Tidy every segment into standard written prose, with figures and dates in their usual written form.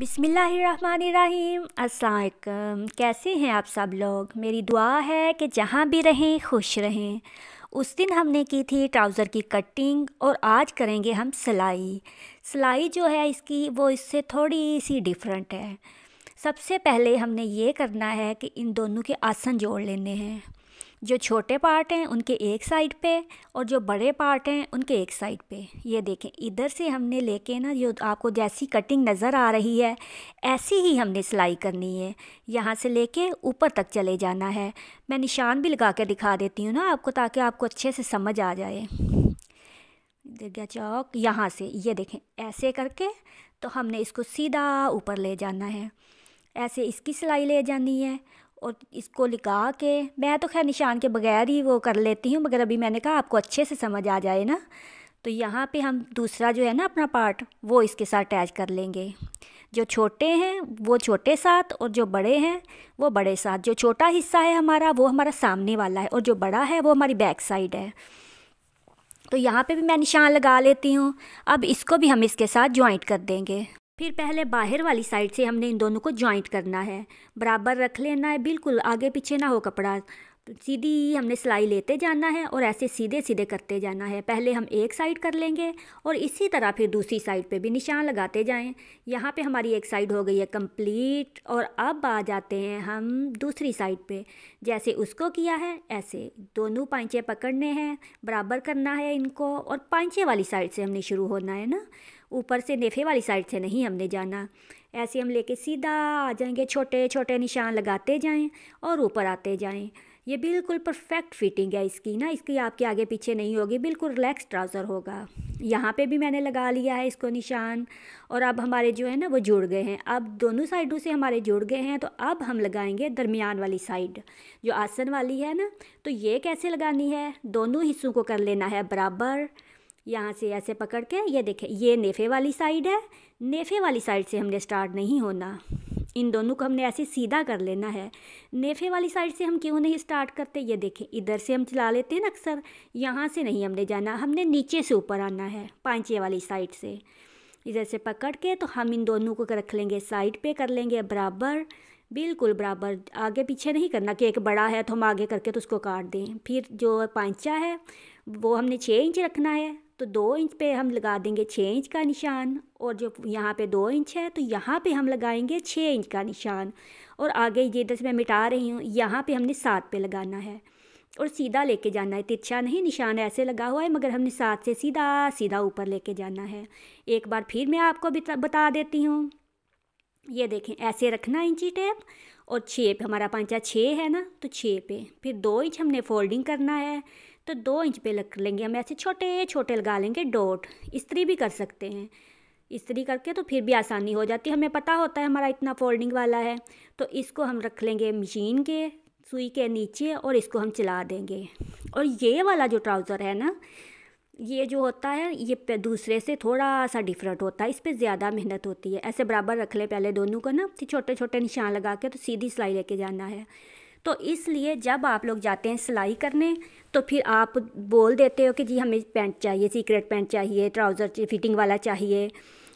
बिस्मिल्लाहिर्रहमानिर्रहीम। अस्सलाम वालेकुम। कैसे हैं आप सब लोग? मेरी दुआ है कि जहाँ भी रहें खुश रहें। उस दिन हमने की थी ट्राउज़र की कटिंग और आज करेंगे हम सिलाई। सिलाई जो है इसकी वो इससे थोड़ी सी डिफरेंट है। सबसे पहले हमने ये करना है कि इन दोनों के आसन जोड़ लेने हैं। जो छोटे पार्ट हैं उनके एक साइड पे और जो बड़े पार्ट हैं उनके एक साइड पे। ये देखें, इधर से हमने लेके ना, जो आपको जैसी कटिंग नज़र आ रही है ऐसी ही हमने सिलाई करनी है। यहाँ से लेके ऊपर तक चले जाना है। मैं निशान भी लगा के दिखा देती हूँ ना आपको, ताकि आपको अच्छे से समझ आ जाए। देखिए चौक यहाँ से, ये देखें ऐसे करके तो हमने इसको सीधा ऊपर ले जाना है। ऐसे इसकी सिलाई ले जानी है और इसको लगा के, मैं तो खैर निशान के बगैर ही वो कर लेती हूँ, मगर अभी मैंने कहा आपको अच्छे से समझ आ जाए ना। तो यहाँ पे हम दूसरा जो है ना अपना पार्ट वो इसके साथ अटैच कर लेंगे। जो छोटे हैं वो छोटे साथ और जो बड़े हैं वो बड़े साथ। जो छोटा हिस्सा है हमारा वो हमारा सामने वाला है और जो बड़ा है वो हमारी बैक साइड है। तो यहाँ पे भी मैं निशान लगा लेती हूँ। अब इसको भी हम इसके साथ ज्वाइंट कर देंगे। फिर पहले बाहर वाली साइड से हमने इन दोनों को ज्वाइंट करना है, बराबर रख लेना है, बिल्कुल आगे पीछे ना हो कपड़ा। तो सीधी हमने सिलाई लेते जाना है और ऐसे सीधे सीधे करते जाना है। पहले हम एक साइड कर लेंगे और इसी तरह फिर दूसरी साइड पे भी निशान लगाते जाएं। यहाँ पे हमारी एक साइड हो गई है कंप्लीट और अब आ जाते हैं हम दूसरी साइड पे। जैसे उसको किया है ऐसे दोनों पांचे पकड़ने हैं, बराबर करना है इनको और पांचे वाली साइड से हमने शुरू होना है ना, ऊपर से नेफे वाली साइड से नहीं हमने जाना। ऐसे हम लेके सीधा आ जाएंगे, छोटे छोटे निशान लगाते जाएं और ऊपर आते जाएं। ये बिल्कुल परफेक्ट फिटिंग है इसकी ना, इसकी आपके आगे पीछे नहीं होगी, बिल्कुल रिलैक्स ट्राउज़र होगा। यहाँ पे भी मैंने लगा लिया है इसको निशान और अब हमारे जो है ना वो जुड़ गए हैं। अब दोनों साइडों से हमारे जुड़ गए हैं, तो अब हम लगाएंगे दरमियान वाली साइड जो आसन वाली है ना। तो ये कैसे लगानी है, दोनों हिस्सों को कर लेना है बराबर। यहाँ से ऐसे पकड़ के, ये देखें ये नेफे वाली साइड है, नेफे वाली साइड से हमने स्टार्ट नहीं होना। इन दोनों को हमने ऐसे सीधा कर लेना है। नेफे वाली साइड से हम क्यों नहीं स्टार्ट करते, ये देखें इधर से हम चला लेते हैं ना अक्सर, यहाँ से नहीं हमने जाना, हमने नीचे से ऊपर आना है पांचे वाली साइड से। इधर से पकड़ के तो हम इन दोनों को रख लेंगे साइड पे, कर लेंगे बराबर, बिल्कुल बराबर, आगे पीछे नहीं करना कि एक बड़ा है तो हम आगे करके तो उसको काट दें। फिर जो पांचा है वो हमने 6 इंच रखना है, तो 2 इंच पे हम लगा देंगे 6 इंच का निशान और जो यहाँ पे 2 इंच है तो यहाँ पे हम लगाएंगे 6 इंच का निशान। और आगे ये इधर से मैं मिटा रही हूँ, यहाँ पे हमने 7 पे लगाना है और सीधा लेके जाना है, तिरछा नहीं। निशान ऐसे लगा हुआ है मगर हमने 7 से सीधा सीधा ऊपर लेके जाना है। एक बार फिर मैं आपको बता देती हूँ। ये देखें ऐसे रखना इंची टेप और 6 पे, हमारा पांचा 6 है ना तो 6 पे, फिर 2 इंच हमने फोल्डिंग करना है तो 2 इंच पे लग लेंगे हम, ऐसे छोटे छोटे लगा लेंगे डॉट। इस्त्री भी कर सकते हैं, इस्त्री करके तो फिर भी आसानी हो जाती है, हमें पता होता है हमारा इतना फोल्डिंग वाला है। तो इसको हम रख लेंगे मशीन के सुई के नीचे और इसको हम चला देंगे। और ये वाला जो ट्राउज़र है ना, ये जो होता है ये दूसरे से थोड़ा सा डिफरेंट होता है, इस पर ज़्यादा मेहनत होती है। ऐसे बराबर रख ले पहले दोनों को ना, फिर छोटे छोटे निशान लगा के तो सीधी सिलाई लेके जाना है। तो इसलिए जब आप लोग जाते हैं सिलाई करने तो फिर आप बोल देते हो कि जी हमें पैंट चाहिए, सीक्रेट पैंट चाहिए, ट्राउज़र फिटिंग वाला चाहिए,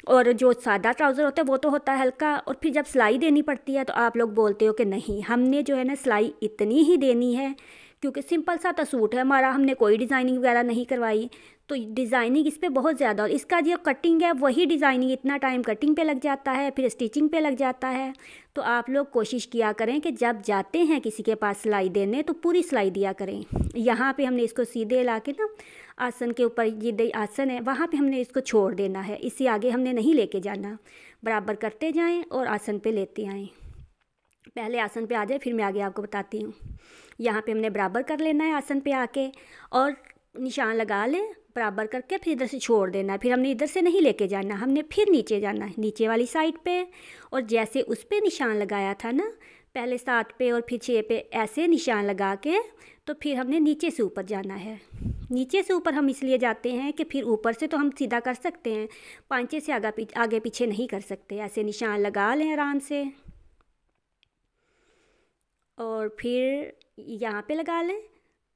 और जो सादा ट्राउज़र होता है वो तो होता है हल्का, और फिर जब सिलाई देनी पड़ती है तो आप लोग बोलते हो कि नहीं हमने जो है ना सिलाई इतनी ही देनी है, क्योंकि सिंपल सा तो सूट है हमारा, हमने कोई डिज़ाइनिंग वगैरह नहीं करवाई। तो डिज़ाइनिंग इस पर बहुत ज़्यादा, और इसका जो कटिंग है वही डिज़ाइनिंग, इतना टाइम कटिंग पे लग जाता है, फिर स्टिचिंग पे लग जाता है। तो आप लोग कोशिश किया करें कि जब जाते हैं किसी के पास सिलाई देने तो पूरी सिलाई दिया करें। यहाँ पे हमने इसको सीधे ला के ना आसन के ऊपर, ये आसन है वहाँ पे हमने इसको छोड़ देना है, इससे आगे हमने नहीं लेके जाना। बराबर करते जाएँ और आसन पे लेते आएँ। पहले आसन पे आ जाए फिर मैं आगे आपको बताती हूँ। यहाँ पे हमने बराबर कर लेना है आसन पे आके और निशान लगा लें बराबर करके, फिर इधर से छोड़ देना है। फिर हमने इधर से नहीं लेके जाना, हमने फिर नीचे जाना है नीचे वाली साइड पे, और जैसे उस पे निशान लगाया था ना पहले 7 पे और फिर 6 पे, ऐसे निशान लगा के तो फिर हमने नीचे से ऊपर जाना है। नीचे से ऊपर हम इसलिए जाते हैं कि फिर ऊपर से तो हम सीधा कर सकते हैं, पांचे से आगे पीछे नहीं कर सकते। ऐसे निशान लगा लें आराम से और फिर यहाँ पे लगा लें,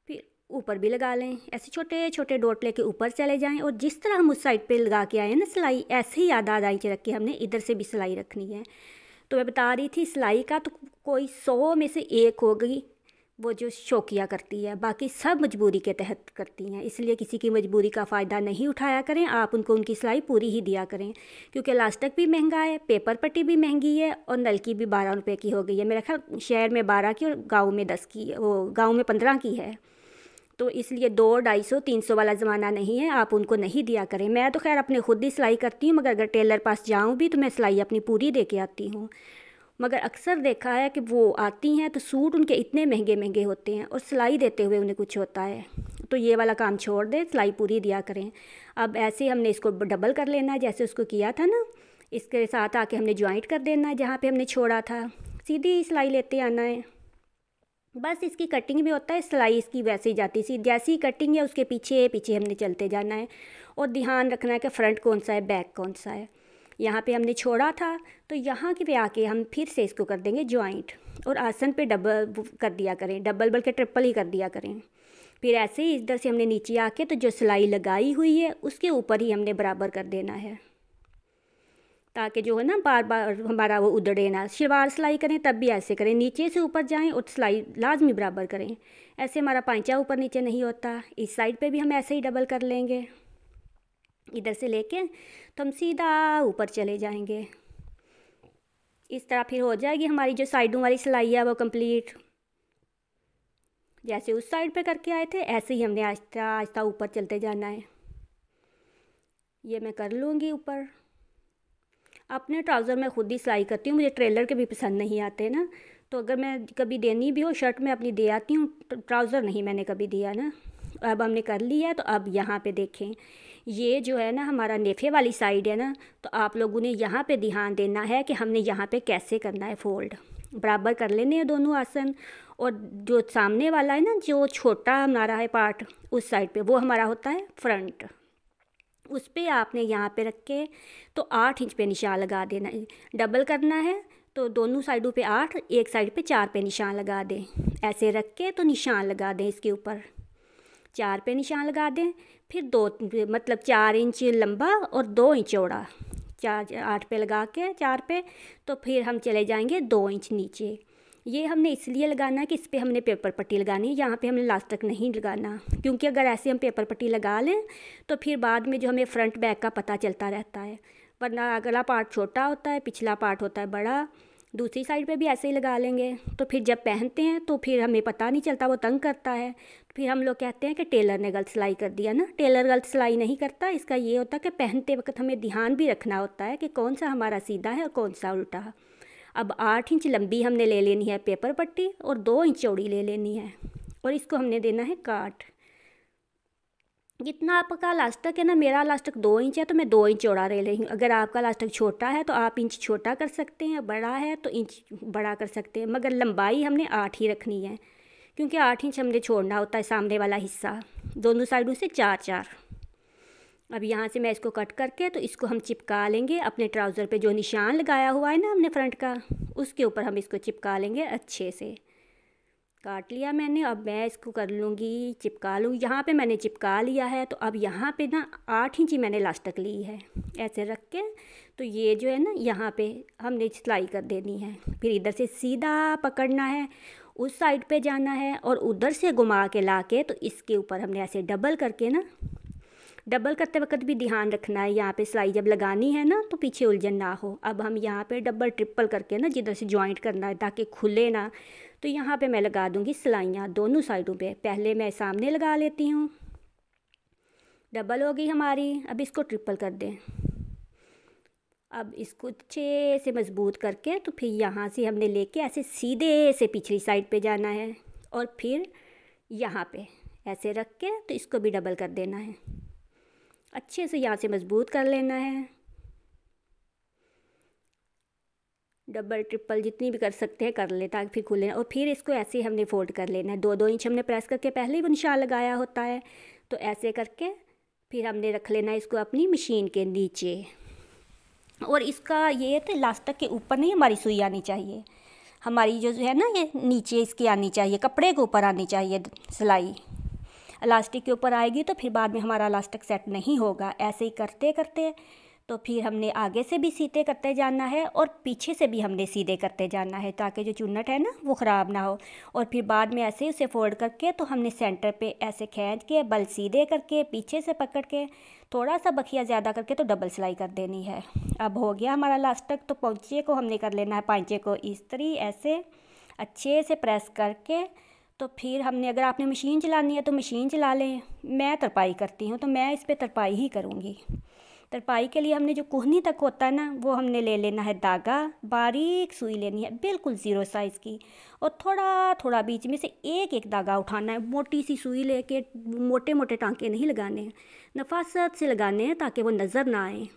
फिर ऊपर भी लगा लें। ऐसे छोटे छोटे डॉट लेके ऊपर चले जाएं और जिस तरह हम उस साइड पे लगा के आए हैं ना सिलाई, ऐसे ही आधा इंच रख के हमने इधर से भी सिलाई रखनी है। तो मैं बता रही थी सिलाई का तो कोई 100 में से 1 होगी वो जो शौकिया करती है, बाकी सब मजबूरी के तहत करती हैं। इसलिए किसी की मजबूरी का फ़ायदा नहीं उठाया करें, आप उनको उनकी सिलाई पूरी ही दिया करें। क्योंकि इलास्टिक भी महंगा है, पेपर पट्टी भी महंगी है और नलकी भी 12 रुपये की हो गई है। मेरा ख्याल शहर में 12 की और गाँव में 10 की, वो गाँव में 15 की है। तो इसलिए 200, 250, 300 वाला ज़माना नहीं है, आप उनको नहीं दिया करें। मैं तो खैर अपने खुद ही सिलाई करती हूँ, मगर अगर टेलर पास जाऊँ भी तो मैं सिलाई अपनी पूरी दे के आती हूँ। मगर अक्सर देखा है कि वो आती हैं तो सूट उनके इतने महंगे महंगे होते हैं और सिलाई देते हुए उन्हें कुछ होता है। तो ये वाला काम छोड़ दें, सिलाई पूरी दिया करें। अब ऐसे हमने इसको डबल कर लेना है जैसे उसको किया था ना, इसके साथ आके हमने ज्वाइंट कर देना है जहाँ पे हमने छोड़ा था, सीधी सिलाई लेते आना है। बस इसकी कटिंग भी होता है, सिलाई इसकी वैसे ही जाती सी, जैसी कटिंग है उसके पीछे पीछे हमने चलते जाना है और ध्यान रखना है कि फ्रंट कौन सा है, बैक कौन सा है। यहाँ पे हमने छोड़ा था तो यहाँ के पे आके हम फिर से इसको कर देंगे ज्वाइंट और आसन पे डबल कर दिया करें, डबल बल्कि ट्रिपल ही कर दिया करें। फिर ऐसे ही इधर से हमने नीचे आके तो जो सिलाई लगाई हुई है उसके ऊपर ही हमने बराबर कर देना है, ताकि जो है ना बार बार हमारा वो उधड़े ना। शलवार सिलाई करें तब भी ऐसे करें, नीचे से ऊपर जाएं और सिलाई लाजमी बराबर करें। ऐसे हमारा पांचा ऊपर नीचे नहीं होता। इस साइड पे भी हम ऐसे ही डबल कर लेंगे, इधर से लेके तो हम सीधा ऊपर चले जाएंगे। इस तरह फिर हो जाएगी हमारी जो साइडों वाली सिलाई है वो कंप्लीट। जैसे उस साइड पे करके आए थे ऐसे ही हमने आहिस्ता आहिस्ता ऊपर चलते जाना है। ये मैं कर लूँगी ऊपर। अपने ट्राउज़र में ख़ुद ही सिलाई करती हूँ, मुझे ट्रेलर के भी पसंद नहीं आते ना, तो अगर मैं कभी देनी भी हो शर्ट में अपनी दे आती हूँ, ट्राउज़र नहीं मैंने कभी दिया ना। अब हमने कर लिया है तो अब यहाँ पे देखें, ये जो है ना हमारा नेफे वाली साइड है ना, तो आप लोगों ने यहाँ पे ध्यान देना है कि हमने यहाँ पे कैसे करना है फोल्ड। बराबर कर लेने हैं दोनों आसन, और जो सामने वाला है ना जो छोटा हमारा है पार्ट उस साइड पे वो हमारा होता है फ्रंट। उस पर आपने यहाँ पे रख के तो 8 इंच पे निशान लगा देना है। डबल करना है तो दोनों साइडों पे 8, एक साइड पे 4 पे निशान लगा दें। ऐसे रख के तो निशान लगा दें, इसके ऊपर 4 पे निशान लगा दें। फिर 2 मतलब 4 इंच लंबा और 2 इंच चौड़ा, 8 पे लगा के 4 पे तो फिर हम चले जाएंगे 2 इंच नीचे। ये हमने इसलिए लगाना है कि इस पर हमने पेपर पट्टी लगानी है, यहाँ पे हमने इलास्टिक नहीं लगाना, क्योंकि अगर ऐसे हम पेपर पट्टी लगा लें तो फिर बाद में जो हमें फ्रंट बैक का पता चलता रहता है। वरना अगला पार्ट छोटा होता है, पिछला पार्ट होता है बड़ा। दूसरी साइड पे भी ऐसे ही लगा लेंगे तो फिर जब पहनते हैं तो फिर हमें पता नहीं चलता, वो तंग करता है। फिर हम लोग कहते हैं कि टेलर ने गलत सिलाई कर दिया ना। टेलर गलत सिलाई नहीं करता, इसका ये होता है कि पहनते वक्त हमें ध्यान भी रखना होता है कि कौन सा हमारा सीधा है और कौन सा उल्टा। अब 8 इंच लंबी हमने ले लेनी है पेपर पट्टी और 2 इंच चौड़ी ले लेनी है और इसको हमने देना है काट। जितना आपका इलास्टिक है ना, मेरा इलास्टिक 2 इंच है तो मैं 2 इंच चौड़ा ले रही हूँ। अगर आपका इलास्टिक छोटा है तो आप इंच छोटा कर सकते हैं, बड़ा है तो इंच बड़ा कर सकते हैं, मगर लंबाई हमने 8 ही रखनी है, क्योंकि 8 इंच हमने छोड़ना होता है सामने वाला हिस्सा, दोनों साइडों से 4-4। अब यहाँ से मैं इसको कट करके तो इसको हम चिपका लेंगे अपने ट्राउज़र पे। जो निशान लगाया हुआ है ना हमने फ्रंट का, उसके ऊपर हम इसको चिपका लेंगे अच्छे से। काट लिया मैंने, अब मैं इसको कर लूँगी, चिपका लूँगी। यहाँ पे मैंने चिपका लिया है तो अब यहाँ पे ना 8 इंच ही मैंने इलास्टिक ली है। ऐसे रख के तो ये जो है ना यहाँ पे हमने सिलाई कर देनी है। फिर इधर से सीधा पकड़ना है, उस साइड पे जाना है और उधर से घुमा के ला के तो इसके ऊपर हमने ऐसे डबल करके ना, डबल करते वक्त भी ध्यान रखना है यहाँ पे सिलाई जब लगानी है ना तो पीछे उलझन ना हो। अब हम यहाँ पे डबल ट्रिपल करके ना जिधर से जॉइंट करना है ताकि खुले ना, तो यहाँ पे मैं लगा दूँगी सिलाइयाँ दोनों साइडों पे। पहले मैं सामने लगा लेती हूँ, डबल हो गई हमारी। अब इसको ट्रिपल कर दें। अब इसको अच्छे से मजबूत करके तो फिर यहाँ से हमने लेके ऐसे सीधे से पिछली साइड पे जाना है और फिर यहाँ पे ऐसे रख के तो इसको भी डबल कर देना है। अच्छे से यहाँ से मजबूत कर लेना है, डबल ट्रिपल जितनी भी कर सकते हैं कर ले ताकि फिर खुले। और फिर इसको ऐसे हमने फोल्ड कर लेना है। 2-2 इंच हमने प्रेस करके पहले ही वो निशान लगाया होता है, तो ऐसे करके फिर हमने रख लेना है इसको अपनी मशीन के नीचे। और इसका ये तो इलास्टिक के ऊपर नहीं हमारी सुई आनी चाहिए, हमारी जो है ना ये नीचे इसकी आनी चाहिए, कपड़े के ऊपर आनी चाहिए सिलाई। इलास्टिक के ऊपर आएगी तो फिर बाद में हमारा इलास्टिक सेट नहीं होगा। ऐसे ही करते करते तो फिर हमने आगे से भी सीधे करते जाना है और पीछे से भी हमने सीधे करते जाना है, ताकि जो चुन्नट है ना वो ख़राब ना हो। और फिर बाद में ऐसे ही उसे फोल्ड करके तो हमने सेंटर पे ऐसे खींच के बल सीधे करके पीछे से पकड़ के थोड़ा सा बखिया ज़्यादा करके तो डबल सिलाई कर देनी है। अब हो गया हमारा लास्ट तक। तो पोंचे को हमने कर लेना है पांचे को इस तरह ऐसे अच्छे से प्रेस करके। तो फिर हमने, अगर आपने मशीन चलानी है तो मशीन चला लें। मैं तरपाई करती हूँ तो मैं इस पर तरपाई ही करूँगी। तरपाई के लिए हमने जो कोहनी तक होता है ना वो हमने ले लेना है धागा, बारीक सुई लेनी है बिल्कुल ज़ीरो साइज़ की, और थोड़ा थोड़ा बीच में से एक एक धागा उठाना है। मोटी सी सुई लेके मोटे मोटे टांके नहीं लगाने हैं, नफासत से लगाने हैं ताकि वो नज़र ना आए।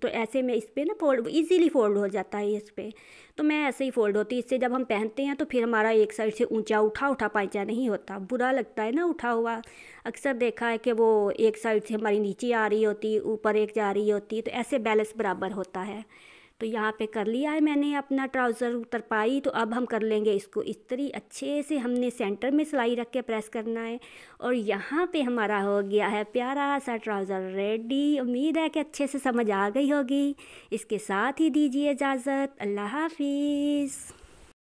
तो ऐसे में इस पर ना फोल्ड इजीली फोल्ड हो जाता है इस पर। तो मैं ऐसे ही फोल्ड होती है। इससे जब हम पहनते हैं तो फिर हमारा एक साइड से ऊंचा उठा उठा पांचा नहीं होता, बुरा लगता है ना उठा हुआ। अक्सर देखा है कि वो एक साइड से हमारी नीचे आ रही होती, ऊपर एक जा रही होती, तो ऐसे बैलेंस बराबर होता है। तो यहाँ पे कर लिया है मैंने अपना ट्राउज़र तरपाई। तो अब हम कर लेंगे इसको इस तरह अच्छे से। हमने सेंटर में सिलाई रख के प्रेस करना है और यहाँ पे हमारा हो गया है प्यारा सा ट्राउज़र रेडी। उम्मीद है कि अच्छे से समझ आ गई होगी। इसके साथ ही दीजिए इजाज़त। अल्लाह हाफिज़।